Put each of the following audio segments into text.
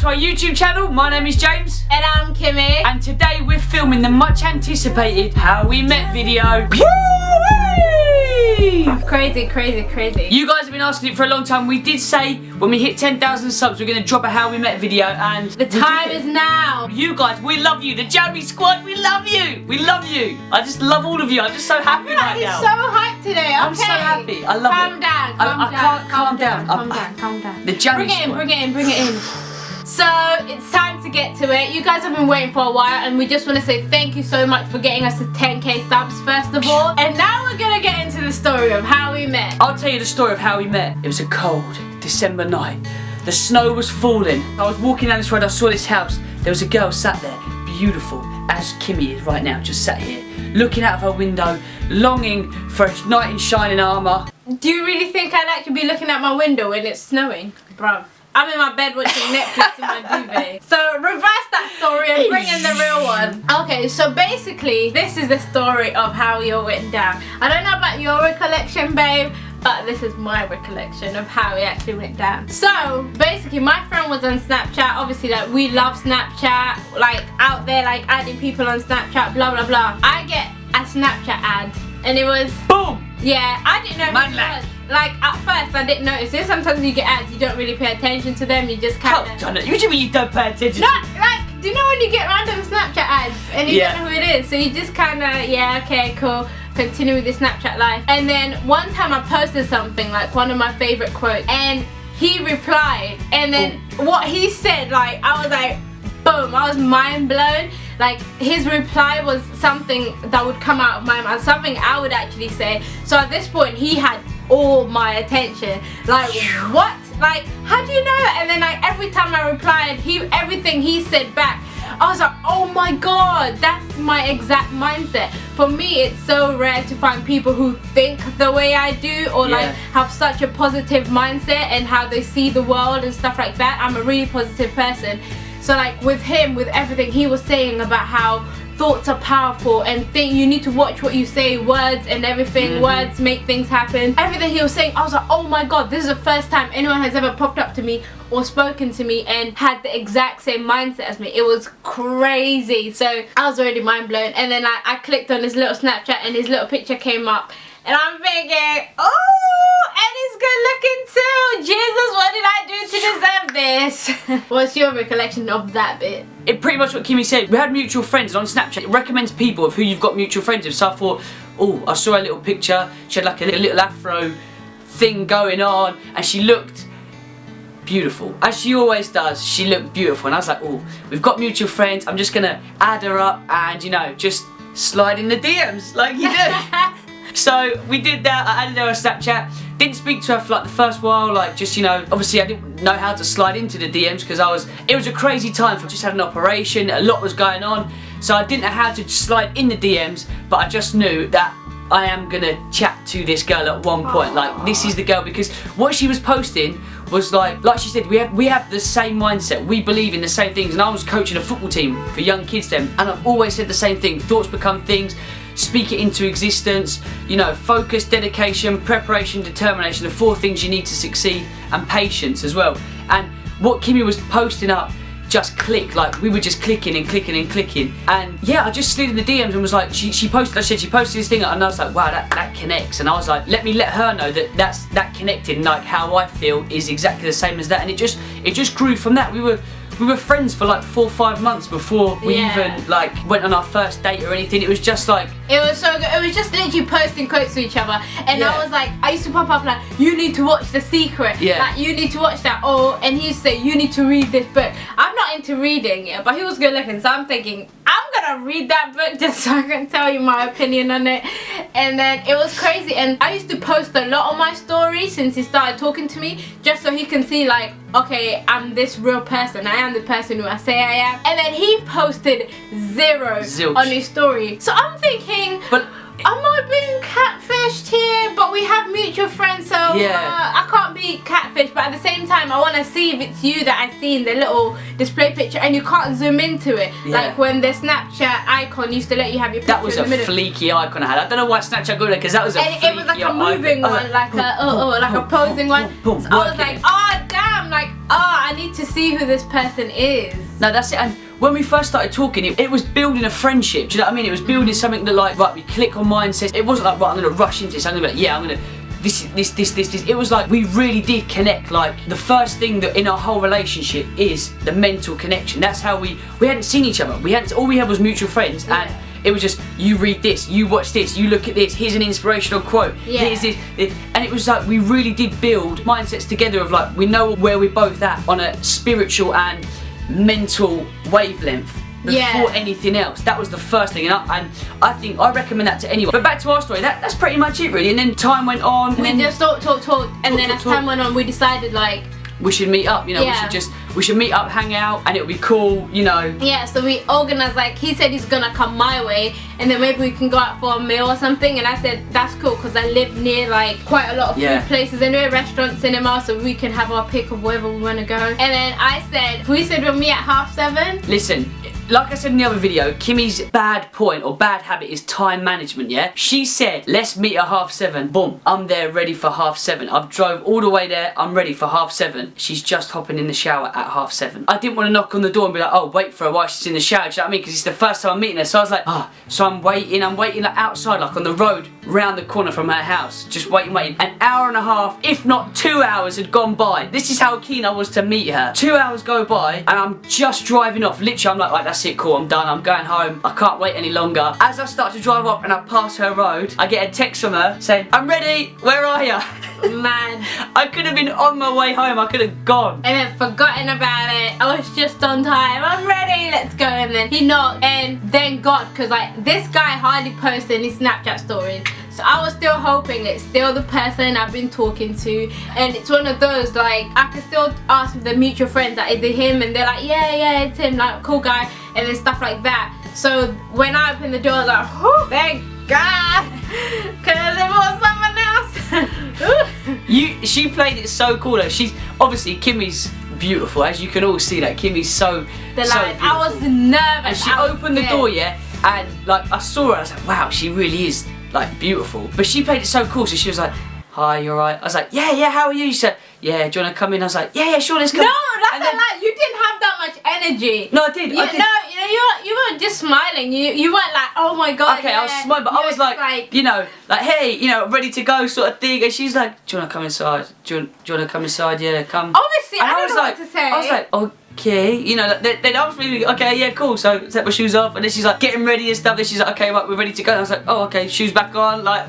to our YouTube channel. My name is James. And I'm Kiimmy. And today we're filming the much anticipated How We Met video. Crazy, crazy, crazy. You guys have been asking it for a long time. We did say when we hit 10,000 subs we're going to drop a How We Met video, and the time is now. You guys, we love you. The Jammy Squad, we love you. We love you. I just love all of you. I'm just so happy right now. He's so hyped today. Okay. I'm so happy. I love it. Calm down. I can't calm down. Calm down. The Jammy Squad. Bring it in. So it's time to get to it. You guys have been waiting for a while, and we just want to say thank you so much for getting us to 10k subs first of all. And now we're gonna get into the story of how we met. I'll tell you the story of how we met. It was a cold December night. The snow was falling. I was walking down this road, I saw this house. There was a girl sat there, beautiful, as Kiimmy is right now, just sat here, looking out of her window, longing for a knight in shining armour. Do you really think I'd actually be looking out my window when it's snowing? Bruv. I'm in my bed watching Netflix in my duvet. So reverse that story and bring in the real one. Okay, so basically this is the story of how we all went down. I don't know about your recollection, babe, but this is my recollection of how it actually went down. So basically my friend was on Snapchat. Obviously, like, we love Snapchat, like out there like adding people on Snapchat, blah blah blah. I get a Snapchat ad and it was boom. Yeah, I didn't know who it was. Like, at first I didn't notice it. Sometimes you get ads, you don't really pay attention to them, you just kind of... Usually you don't pay attention to like, do you know when you get random Snapchat ads and you don't know who it is? So you just kind of, yeah, okay, cool, continue with this Snapchat life. And then one time I posted something, like one of my favourite quotes, and he replied, and then what he said, like, I was like, boom, I was mind blown. Like, his reply was something that would come out of my mouth, something I would actually say. So at this point he had all my attention. Like, what? Like, how do you know? And then like every time I replied, everything he said back, I was like, oh my god, that's my exact mindset. For me, it's so rare to find people who think the way I do, or like have such a positive mindset and how they see the world and stuff like that. I'm a really positive person. So like with him, with everything he was saying about how thoughts are powerful and you need to watch what you say, words and everything, words make things happen. Everything he was saying, I was like, oh my god, this is the first time anyone has ever popped up to me or spoken to me and had the exact same mindset as me. It was crazy. So I was already mind blown, and then like I clicked on his little Snapchat and his little picture came up, and I'm thinking, oh, and he's good looking too. Jesus, what did I do to deserve this? What's your recollection of that bit? It pretty much what Kiimmy said. We had mutual friends, and on Snapchat it recommends people of who you've got mutual friends with. So I thought, oh, I saw a little picture. She had like a little afro thing going on, and she looked beautiful. As she always does, she looked beautiful. And I was like, oh, we've got mutual friends. I'm just gonna add her up and, you know, just slide in the DMs like you do. So we did that. I added her on Snapchat. Didn't speak to her for like the first while, like just, you know, obviously I didn't know how to slide into the DMs because it was a crazy time. I just had an operation, a lot was going on, so I didn't know how to slide in the DMs, but I just knew that I am gonna chat to this girl at one point. Like, this is the girl, because what she was posting was like she said, we have the same mindset, we believe in the same things. And I was coaching a football team for young kids then, and I've always said the same thing: thoughts become things, speak it into existence, you know, focus, dedication, preparation, determination, the 4 things you need to succeed, and patience as well. And what Kiimmy was posting up just clicked, like we were just clicking and clicking and clicking. And yeah, I just slid in the DMs and was like, she posted this thing, and I was like, wow, that connects. And I was like, let me let her know that connected, and like how I feel is exactly the same as that. And it just grew from that. We were friends for like 4 or 5 months before we even like went on our first date or anything. It was just like, it was so good. It was just literally posting quotes to each other, and I was like, I used to pop up like, you need to watch The Secret, like you need to watch that, and he used to say, you need to read this book. I'm not into reading, but he was good looking, so I'm thinking, I'm gonna read that book just so I can tell you my opinion on it. And then it was crazy, and I used to post a lot on my story since he started talking to me, just so he can see like, okay, I'm this real person, I am the person who I say I am. And then he posted zero on his story, so I'm thinking, but am I being catfished here? But we have mutual friends, so I can't be catfished. But at the same time, I want to see if it's you that I see in the little display picture, and you can't zoom into it. Like when the Snapchat icon used to let you have your picture. That was a fleeky icon I had. I don't know why Snapchat got it, because that was a fleeky icon. And it was like a moving one, like a posing one. So I was like, oh damn, I'm like, oh, I need to see who this person is. No, that's it. And when we first started talking, it was building a friendship. Do you know what I mean? It was building something that, like, right, we click on mindsets. It wasn't like, right, I'm gonna rush into this. I'm gonna be like, yeah, I'm gonna this. It was like we really did connect. Like, the first thing that in our whole relationship is the mental connection. That's how we hadn't seen each other. All we had was mutual friends, and it was just, you read this, you watch this, you look at this, here's an inspirational quote, here's this, and it was like we really did build mindsets together of like, we know where we're both at on a spiritual and mental wavelength before anything else. That was the first thing, and I think I recommend that to anyone. But back to our story, that's pretty much it really. And then time went on. We just talked, and then as time went on, we decided like, we should meet up, you know, we should meet up, hang out, and it'll be cool, you know. Yeah, so we organised, like, he said he's gonna come my way, and then maybe we can go out for a meal or something, and I said, that's cool, because I live near, like, quite a lot of food places, and we're restaurants, cinema, so we can have our pick of wherever we want to go. And then we said we'll meet at 7:30. Listen, like I said in the other video, Kimmy's bad point or bad habit is time management, yeah? She said, let's meet at 7:30. Boom, I'm there ready for 7:30. I've drove all the way there, I'm ready for 7:30. She's just hopping in the shower at 7:30. I didn't want to knock on the door and be like, oh, wait for her while she's in the shower, do you know what I mean? Because it's the first time I'm meeting her, so I was like, so I'm waiting like outside, like on the road, round the corner from her house, just waiting. An hour and a half, if not 2 hours had gone by. This is how keen I was to meet her. 2 hours go by, and I'm just driving off. Literally, I'm like, right, that's it, cool, I'm done, I'm going home, I can't wait any longer. As I start to drive up and I pass her road, I get a text from her saying, I'm ready, where are you? Man, I could have been on my way home, I could have gone. And then forgotten about it. I was just on time, I'm ready, let's go. And then he knocked, and thank God, because like, this guy hardly posts any Snapchat stories. So I was still hoping it's still the person I've been talking to, and it's one of those, like, I can still ask the mutual friends, like, is it him? And they're like, yeah, it's him, like, cool guy, and then stuff like that. So when I opened the door, I was like, whew, thank God, because it was someone else. She played it so cool though. She's obviously, Kimmy's beautiful, as you can all see. That Kimmy's so beautiful. I was nervous. And she opened the door, and like I saw her, I was like, wow, she really is like beautiful. But she played it so cool, so she was like, hi, you alright? I was like, yeah, how are you? She said, yeah, do you want to come in? I was like, yeah, sure, let's come. No, that's a lie. You didn't have that much energy. No, I did. No, you weren't just smiling. You weren't like, oh my God. Okay, I was smiling, but I was like, you know, like, hey, you know, ready to go sort of thing. And she's like, do you want to come inside? Do you want to come inside? Yeah, come. Obviously, I don't know what to say. I was like, okay, you know, then I was really, okay, yeah, cool. So take my shoes off, and then she's like getting ready and stuff. Then she's like, okay, right, we're ready to go. And I was like, oh, okay, shoes back on. Like,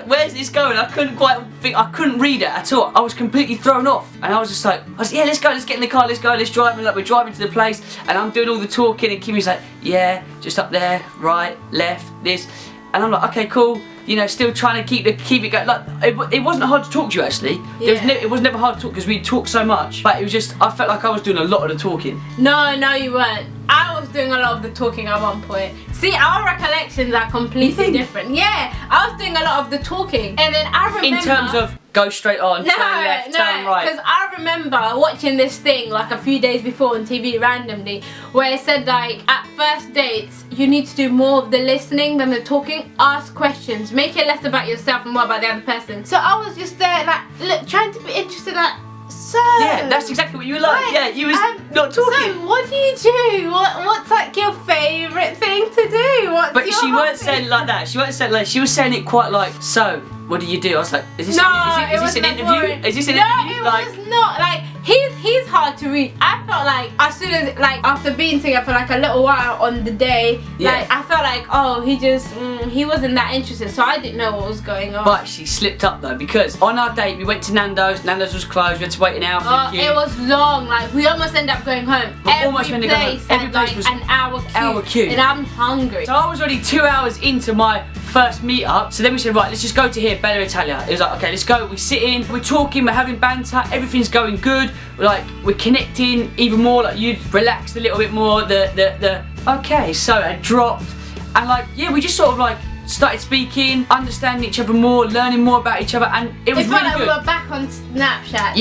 where's this going? I couldn't quite think, I couldn't read it at all. I was completely thrown off, and I was just like, yeah, let's go, let's get in the car, let's go, let's drive. And like, we're driving to the place, and I'm doing all the talking, and Kimmy's like, yeah, just up there, right, left, this, and I'm like, okay, cool. You know, still trying to keep it going. Like, it wasn't hard to talk to you actually. It was never hard to talk because we talked so much. But it was just, I felt like I was doing a lot of the talking. No, you weren't. I was doing a lot of the talking at one point. See, our recollections are completely different. Yeah, I was doing a lot of the talking, and then I remember. In terms of go straight on, turn left, turn right. Because I remember watching this thing like a few days before on TV randomly, where it said like at first dates you need to do more of the listening than the talking. Ask questions, make it less about yourself and more about the other person. So I was just there like trying to be interested, like, so yeah, that's exactly what you were like. Yeah, you was not talking. So what do you do? What's like your favourite thing to do? But she weren't saying like that. She weren't saying like, she was saying it quite like, so what do you do? I was like, is this an interview? Is this an interview? No, it was not. Like, he's hard to read. I felt like as soon as, like, after being together for like a little while on the day, like, I felt like, oh, he wasn't that interested, so I didn't know what was going on. But she slipped up though, because on our date we went to Nando's. Nando's was closed. We had to wait an hour for the queue. It was long. Like, we almost ended up going home. Every place was an hour queue, and I'm hungry. So I was already 2 hours into my first meet up. So then we said, right, let's just go to here, Bella Italia. It was like, okay, let's go. We sit in, we're talking, we're having banter, everything's going good. We're connecting even more. Like, you'd relaxed a little bit more. Okay, so I dropped, and like, yeah, we just sort of like started speaking, understanding each other more, learning more about each other, and it was really good. We were back on Snapchat.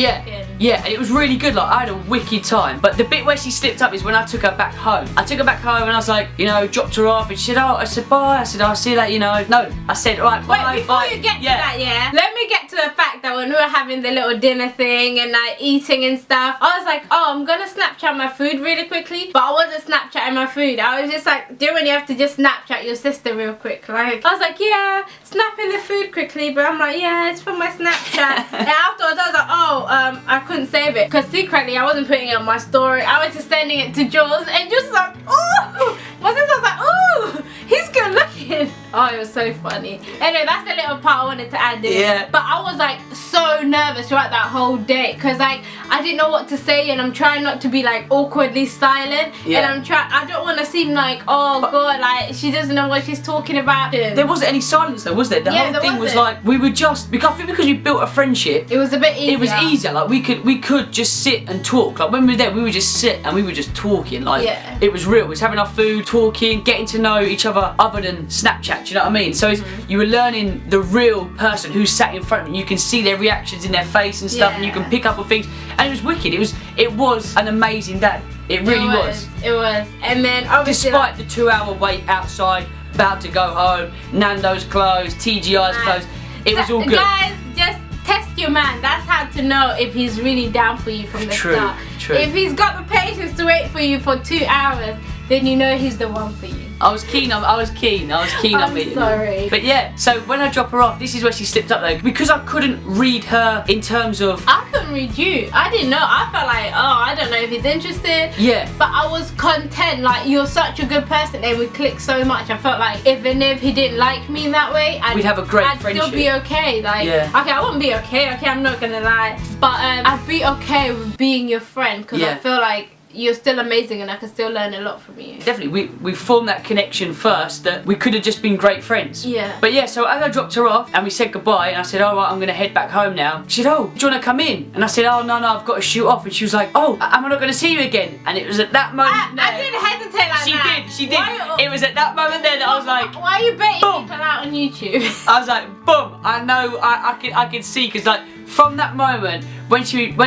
Yeah, and it was really good. Like, I had a wicked time. But the bit where she slipped up is when I took her back home. I took her back home and I was like, you know, dropped her off, and she said, oh, I said bye. I said, I'll see you later, you know. No, I said, all right, bye. Wait, before you get to that, yeah, let me get to the fact that when we were having the little dinner thing and like eating and stuff, I was like, oh, I'm gonna Snapchat my food really quickly, but I wasn't Snapchatting my food. I was just like, do you know when you have to just Snapchat your sister real quick? Like, I was like, yeah, snapping the food quickly, but I'm like, yeah, it's for my Snapchat. And afterwards I was like, oh, I couldn't save it, because secretly I wasn't putting it on my story. I was just sending it to Jules, and Jules was like, oh, my sister was like, oh, he's good looking. Oh, it was so funny. Anyway, that's the little part I wanted to add in. Yeah. But I was like so nervous throughout that whole day, because like I didn't know what to say, and I'm trying not to be like awkwardly silent. Yeah. And I don't want to seem like, oh god, like she doesn't know what she's talking about. There wasn't any silence though, was there? The whole thing was like, we were just, I think because we built a friendship, it was a bit easier. It was easier, like we could just sit and talk. Like when we were there, we would just sit and we were just talking. Like, it was real. We was having our food, talking, getting to know each other other than Snapchat, do you know what I mean? So it's, you were learning the real person who sat in front of you. You can see their reactions in their face and stuff, and you can pick up on things, and it was wicked. It was an amazing day. It really was. It was. And then obviously, despite the 2-hour wait outside, about to go home, Nando's closed, TGI's closed, it was all good. Guys, just test your man. That's how to know if he's really down for you from the start. True. If he's got the patience to wait for you for 2 hours, then you know he's the one for you. I was keen on meeting her. Sorry. But yeah, so when I drop her off, this is where she slipped up though. Because I couldn't read her in terms of... I couldn't read you. I didn't know. I felt like, oh, I don't know if he's interested. Yeah. But I was content. Like, you're such a good person and we clicked so much. I felt like even if he didn't like me in that way, we'd have a great friendship. I'd still be okay. Like, okay, I wouldn't be okay. Okay, I'm not gonna lie. But I'd be okay with being your friend, because I feel like you're still amazing and I can still learn a lot from you. Definitely, we formed that connection first that we could have just been great friends. Yeah. But yeah, so as I dropped her off and we said goodbye and I said, all right, I'm going to head back home now. She said, oh, do you want to come in? And I said, oh, no, I've got to shoot off. And she was like, oh, am I not going to see you again? And it was at that moment I didn't hesitate like that. She did. It was at that moment there that I was like, why are you baiting people out on YouTube? I was like, boom, I know, I could see, because like, from that moment, when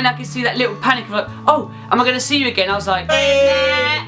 I could see that little panic of like, oh, am I going to see you again? I was like, I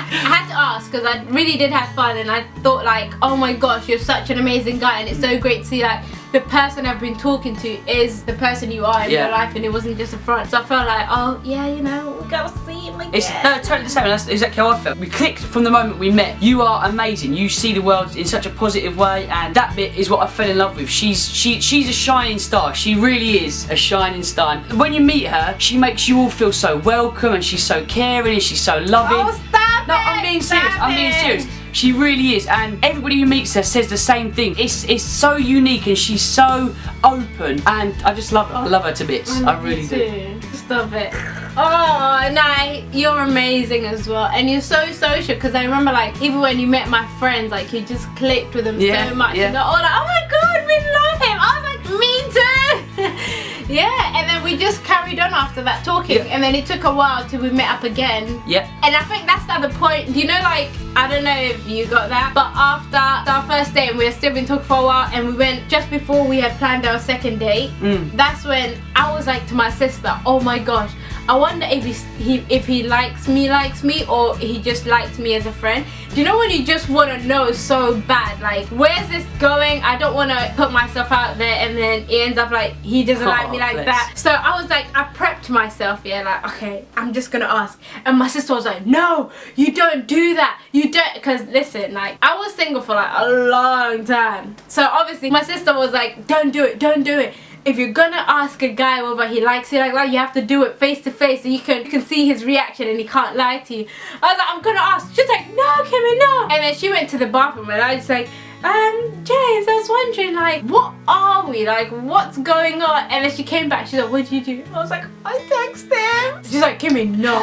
had to ask, because I really did have fun, and I thought like, oh my gosh, you're such an amazing guy, and it's so great to see like the person I've been talking to is the person you are in real life, and it wasn't just a front. So I felt like, oh yeah, you know, we gotta see him again. It's totally the same. That's exactly how I felt. We clicked from the moment we met. You are amazing. You see the world in such a positive way, and that bit is what I fell in love with. She's a shining star. She really is a shining star. And when you meet her, she makes you all feel so welcome, and she's so caring, and she's so loving. Oh, stop No, I'm being serious. I'm being serious. She really is, and everybody who meets her says the same thing. It's so unique, and she's so open, and I just love her. I love her to bits. I really do. Stop it. Oh, no, you're amazing as well, and you're so social, because I remember like even when you met my friends, like you just clicked with them so much, and they're all like, oh my god, we love him. I was like, me too. Yeah, and then we just carried on after that talking, and then it took a while till we met up again. Yeah. And I think that's the other point. You know, like, I don't know if you got that, but after our first date, and we had still been talking for a while, and we went just before we had planned our second date. That's when I was like to my sister, oh my gosh, I wonder if he likes me, or he just likes me as a friend. Do you know when you just want to know so bad, like, where's this going? I don't want to put myself out there and then it ends up like he doesn't like me like that. So I was like, I prepped myself, like, okay, I'm just gonna ask. And my sister was like, no, you don't do that. You don't, because listen, like, I was single for like a long time. So obviously my sister was like, don't do it, don't do it. If you're gonna ask a guy whether he likes you like that, you have to do it face to face, so you can see his reaction and he can't lie to you. I was like, I'm gonna ask. She's like, no, Kiimmy, no. And then she went to the bathroom, and I was like, James, I was wondering, like, what are we? Like, what's going on? And then she came back, she's like, what did you do? I was like, I texted him. She's like, Kiimmy, no.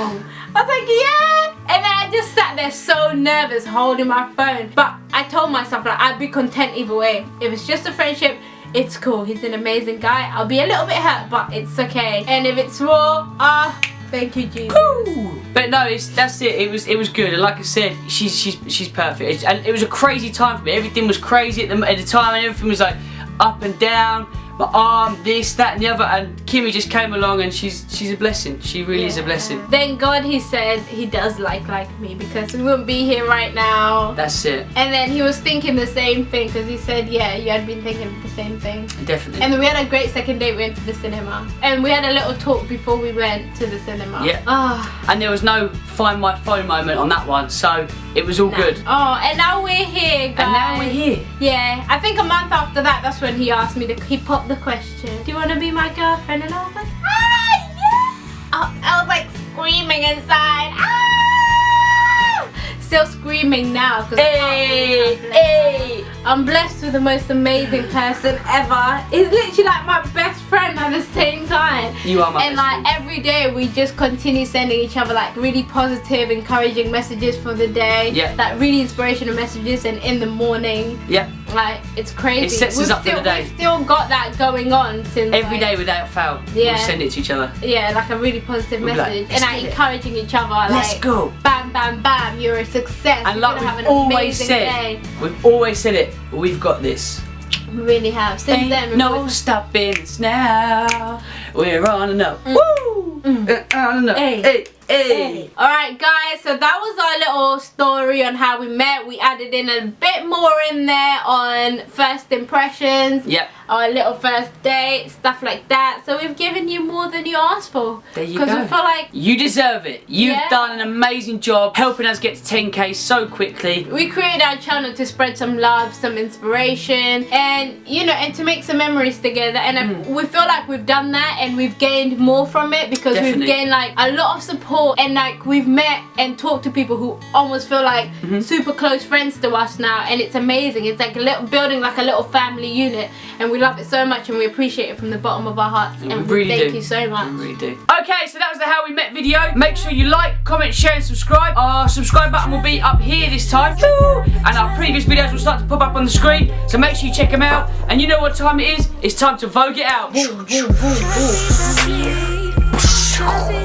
I was like, yeah. And then I just sat there so nervous holding my phone. But I told myself, like, I'd be content either way. If it's just a friendship, it's cool. He's an amazing guy. I'll be a little bit hurt, but it's okay. And if it's raw, thank you, Jesus. Woo! But no, that's it. It was good. And like I said, she's perfect. And it was a crazy time for me. Everything was crazy at the time, and everything was like up and down. my arm, this, that and the other, and Kiimmy just came along and she's a blessing. She really is a blessing. Thank God he said he does like me, because we wouldn't be here right now. That's it. And then he was thinking the same thing, because he said, yeah, you had been thinking the same thing. Definitely. And then we had a great second date. We went to the cinema. And we had a little talk before we went to the cinema. Yeah. Oh. And there was no find my phone moment on that one, so it was all good. Oh, and now we're here, guys. And now we're here. Yeah, I think a month after that's when he asked me, he popped the question, do you want to be my girlfriend? And I was like, ah, yeah. I was like screaming inside, ah! Still screaming now, because I'm blessed with the most amazing person ever. He's literally like my best friend at the same time. You are my and best like friend. every day we just continue sending each other like really positive, encouraging messages for the day. Yeah. Like really inspirational messages, and in the morning. Yeah. Like it's crazy. It sets us up for the day. We've still got that going on since Every day without fail. Yeah. We'll send it to each other. Yeah, like a really positive We'll be like, message, "Let's and like get it. encouraging each other. Like, Let's go. Bam, bam, bam. You're a success. And You're like gonna have we've an always amazing said, day. we've always said it. We've got this. We really have. Since then, Ain't we've no always- stopping us now. We're on and up. Woo! On and up. Hey. Hey. Alright guys, so that was our little story on how we met. We added in a bit more in there on first impressions. Yep. Our little first date, stuff like that. So we've given you more than you asked for. There you go. Because we feel like You deserve it. You've Yeah. done an amazing job helping us get to 10k so quickly. we created our channel to spread some love, some inspiration, and you know, and to make some memories together. And we feel like we've done that, and we've gained more from it, because Definitely. we've gained like a lot of support, and like we've met and talked to people who almost feel like super close friends to us now, and it's amazing. It's like a little building, like a little family unit, and we love it so much, and we appreciate it from the bottom of our hearts. And we really thank do. you so much. We really do. Okay, so that was the How We Met video. Make sure you like, comment, share and subscribe. Our subscribe button will be up here this time. Woo! And our previous videos will start to pop up on the screen. So make sure you check them out. And you know what time it is? It's time to Vogue it out. Vogue it out.